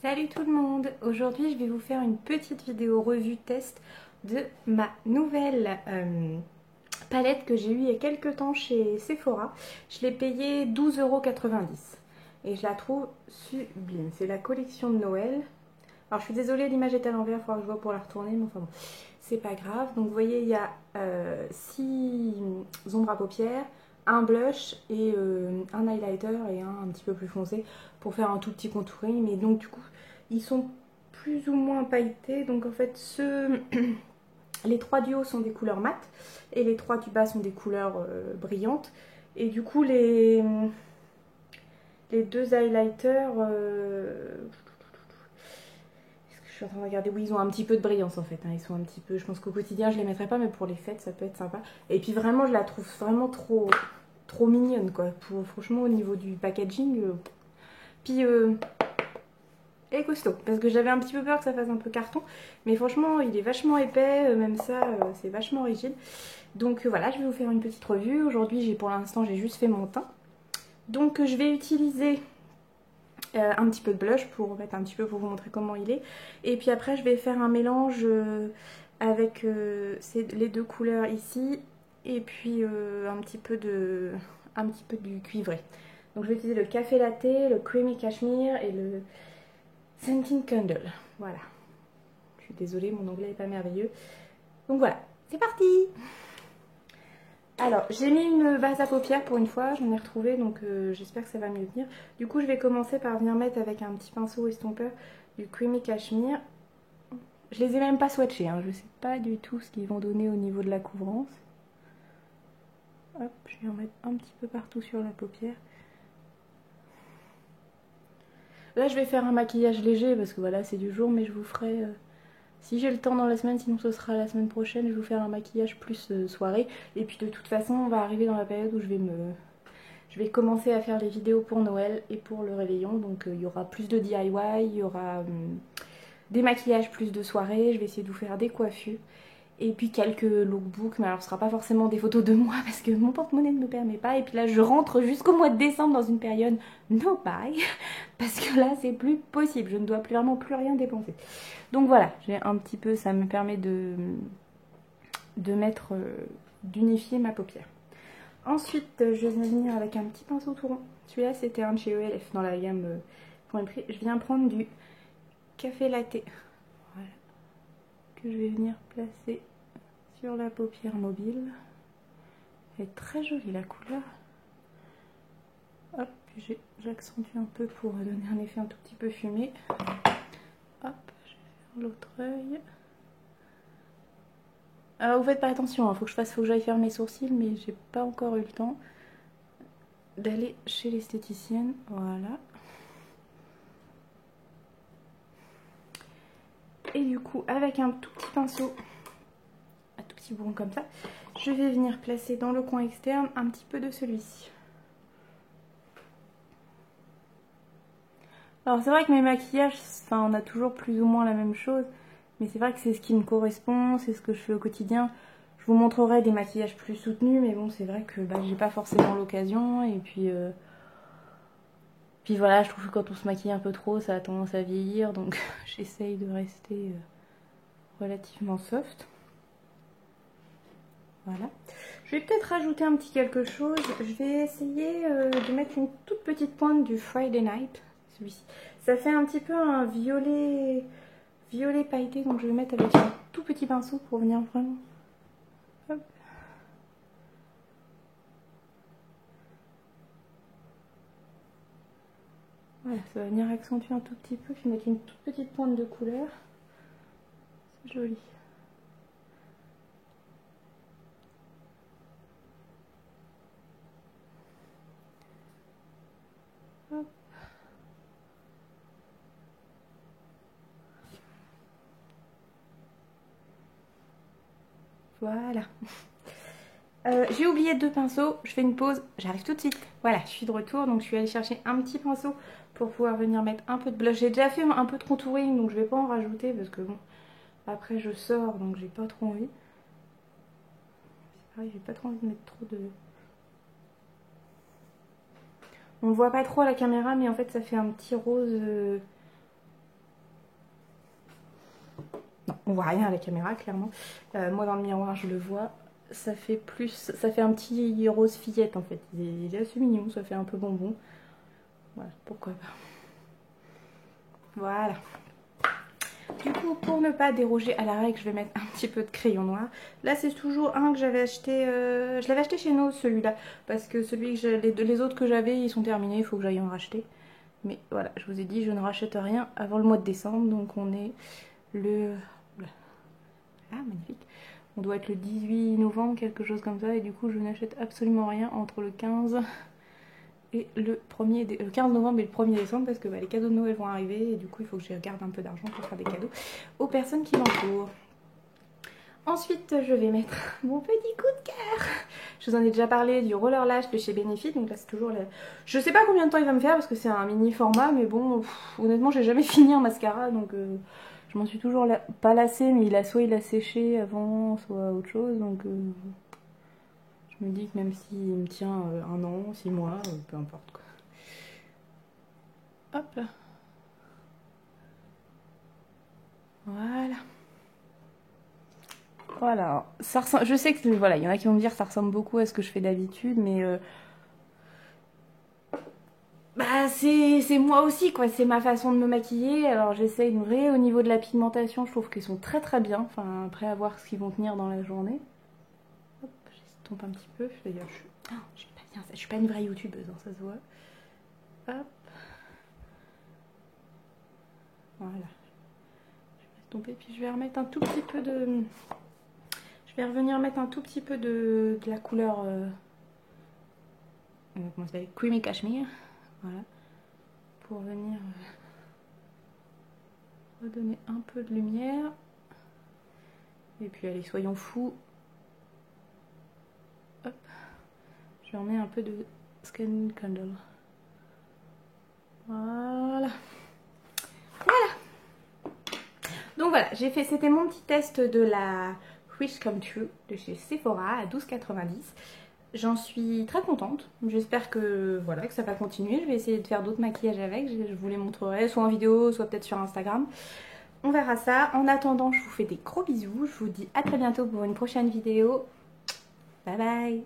Salut tout le monde! Aujourd'hui je vais vous faire une petite vidéo revue test de ma nouvelle palette que j'ai eue il y a quelques temps chez Sephora. Je l'ai payée 12,90 € et je la trouve sublime. C'est la collection de Noël. Alors je suis désolée, l'image est à l'envers, il faudra que je vois pour la retourner, mais enfin bon, c'est pas grave. Donc vous voyez, il y a 6 ombres à paupières, un blush et un highlighter et un petit peu plus foncé pour faire un tout petit contouring. Mais donc du coup, ils sont plus ou moins pailletés. Donc en fait, les 3 du haut sont des couleurs mates et les 3 du bas sont des couleurs brillantes. Et du coup, les 2 highlighters... je suis en train de regarder, oui, ils ont un petit peu de brillance en fait, hein. Ils sont un petit peu, je pense qu'au quotidien je les mettrai pas, mais pour les fêtes ça peut être sympa. Et puis vraiment je la trouve vraiment trop mignonne quoi. Franchement au niveau du packaging, puis et costaud, parce que j'avais un petit peu peur que ça fasse un peu carton, mais franchement il est vachement épais, même ça c'est vachement rigide. Donc voilà, je vais vous faire une petite revue. Aujourd'hui pour l'instant j'ai juste fait mon teint. Donc je vais utiliser un petit peu de blush pour mettre un petit peu pour vous montrer comment il est. Et puis après je vais faire un mélange avec les 2 couleurs ici et puis un petit peu du cuivré. Donc je vais utiliser le café latte, le creamy cashmere et le scenting candle. Voilà. Je suis désolée, mon anglais est pas merveilleux. Donc voilà, c'est parti! Alors, j'ai mis une base à paupières pour une fois, j'en ai retrouvé, donc j'espère que ça va mieux venir. Du coup, je vais commencer par venir mettre avec un petit pinceau estompeur du creamy cashmere. Je les ai même pas swatchés, hein. Je sais pas du tout ce qu'ils vont donner au niveau de la couvrance. Hop, je vais en mettre un petit peu partout sur la paupière. Là, je vais faire un maquillage léger parce que voilà, c'est du jour, mais je vous ferai... si j'ai le temps dans la semaine, sinon ce sera la semaine prochaine, je vais vous faire un maquillage plus soirée. Et puis de toute façon, on va arriver dans la période où je vais commencer à faire les vidéos pour Noël et pour le réveillon. Donc il y aura plus de DIY, il y aura des maquillages plus de soirée. Je vais essayer de vous faire des coiffures. Et puis quelques lookbooks, mais alors ce sera pas forcément des photos de moi parce que mon porte-monnaie ne me permet pas. Et puis là je rentre jusqu'au mois de décembre dans une période no buy parce que là c'est plus possible, je ne dois vraiment plus rien dépenser. Donc voilà, j'ai un petit peu, ça me permet de mettre, d'unifier ma paupière. Ensuite je vais venir avec un petit pinceau tout rond. Celui-là c'était un de chez ELF dans la gamme Point Prix. Je viens prendre du café latte. Voilà. Que je vais venir placer sur la paupière mobile. Elle est très jolie la couleur. Hop, j'accentue un peu pour donner un effet un tout petit peu fumé. Hop, je vais faire l'autre œil. Vous faites pas attention, hein, faut que j'aille faire mes sourcils, mais j'ai pas encore eu le temps d'aller chez l'esthéticienne. Voilà. Et du coup, avec un tout petit pinceau, un tout petit bourron comme ça, je vais venir placer dans le coin externe un petit peu de celui-ci. Alors c'est vrai que mes maquillages, enfin, on a toujours plus ou moins la même chose, mais c'est vrai que c'est ce qui me correspond, c'est ce que je fais au quotidien. Je vous montrerai des maquillages plus soutenus, mais bon, c'est vrai que j'ai pas forcément l'occasion, et puis voilà, je trouve que quand on se maquille un peu trop, ça a tendance à vieillir, donc j'essaye de rester relativement soft. Voilà. Je vais peut-être rajouter un petit quelque chose. Je vais essayer de mettre une toute petite pointe du Friday Night, celui-ci. Ça fait un petit peu un violet pailleté, donc je vais mettre avec un tout petit pinceau pour venir vraiment... Hop. Voilà, ça va venir accentuer un tout petit peu, puis mettre une toute petite pointe de couleur. C'est joli. Hop. Voilà. J'ai oublié 2 pinceaux, je fais une pause, j'arrive tout de suite. Voilà, je suis de retour, donc je suis allée chercher un petit pinceau pour pouvoir venir mettre un peu de blush. J'ai déjà fait un peu de contouring, donc je vais pas en rajouter parce que bon, après je sors, donc j'ai pas trop envie. C'est pareil, j'ai pas trop envie de mettre trop de... On ne voit pas trop à la caméra, mais en fait ça fait un petit rose On voit rien à la caméra, clairement. Moi, dans le miroir, je le vois. Ça fait plus... Ça fait un petit rose fillette, en fait. Il est assez mignon, ça fait un peu bonbon. Voilà, pourquoi pas. Voilà. Du coup, pour ne pas déroger à la règle, je vais mettre un petit peu de crayon noir. Là, c'est toujours un que j'avais acheté... je l'avais acheté chez nous, celui-là. Parce que les autres que j'avais, ils sont terminés. Il faut que j'aille en racheter. Mais voilà, je vous ai dit, je ne rachète rien avant le mois de décembre. Donc, on est le... Ah, magnifique. On doit être le 18 novembre, quelque chose comme ça. Et du coup, je n'achète absolument rien entre le 15 et le 15 novembre et le 1er décembre. Parce que les cadeaux de Noël vont arriver. Et du coup, il faut que je garde un peu d'argent pour faire des cadeaux aux personnes qui m'entourent. Ensuite, je vais mettre mon petit coup de cœur. Je vous en ai déjà parlé du Roller Lash de chez Benefit. Donc là, c'est toujours... Je sais pas combien de temps il va me faire parce que c'est un mini format. Mais bon, honnêtement, j'ai jamais fini un mascara. Donc... je m'en suis toujours pas lassée, mais soit il a séché avant, soit autre chose. Donc je me dis que même s'il me tient 1 an, 6 mois, peu importe quoi. Hop là. Voilà. Voilà. Ça ressemble, je sais que voilà, il y en a qui vont me dire que ça ressemble beaucoup à ce que je fais d'habitude, mais c'est moi aussi quoi, c'est ma façon de me maquiller. Alors j'essaye de vrai au niveau de la pigmentation, je trouve qu'ils sont très très bien. Enfin après à voir ce qu'ils vont tenir dans la journée. Hop, j'estompe un petit peu. D'ailleurs je suis pas une vraie youtubeuse, hein, ça se voit. Hop. Voilà. Je vais estomper puis je vais remettre un tout petit peu de... Je vais revenir mettre un tout petit peu de la couleur... comment ça s'appelle, Creamy Cashmere. Voilà. Pour venir redonner un peu de lumière. Et puis allez, soyons fous. Hop. Je remets un peu de Skin Candle. Voilà. Voilà. Donc voilà, j'ai fait, c'était mon petit test de la Wish Come True de chez Sephora à 12,90 €. J'en suis très contente. J'espère que voilà que ça va continuer. Je vais essayer de faire d'autres maquillages avec. Je vous les montrerai soit en vidéo, soit peut-être sur Instagram. On verra ça. En attendant, je vous fais des gros bisous. Je vous dis à très bientôt pour une prochaine vidéo. Bye bye.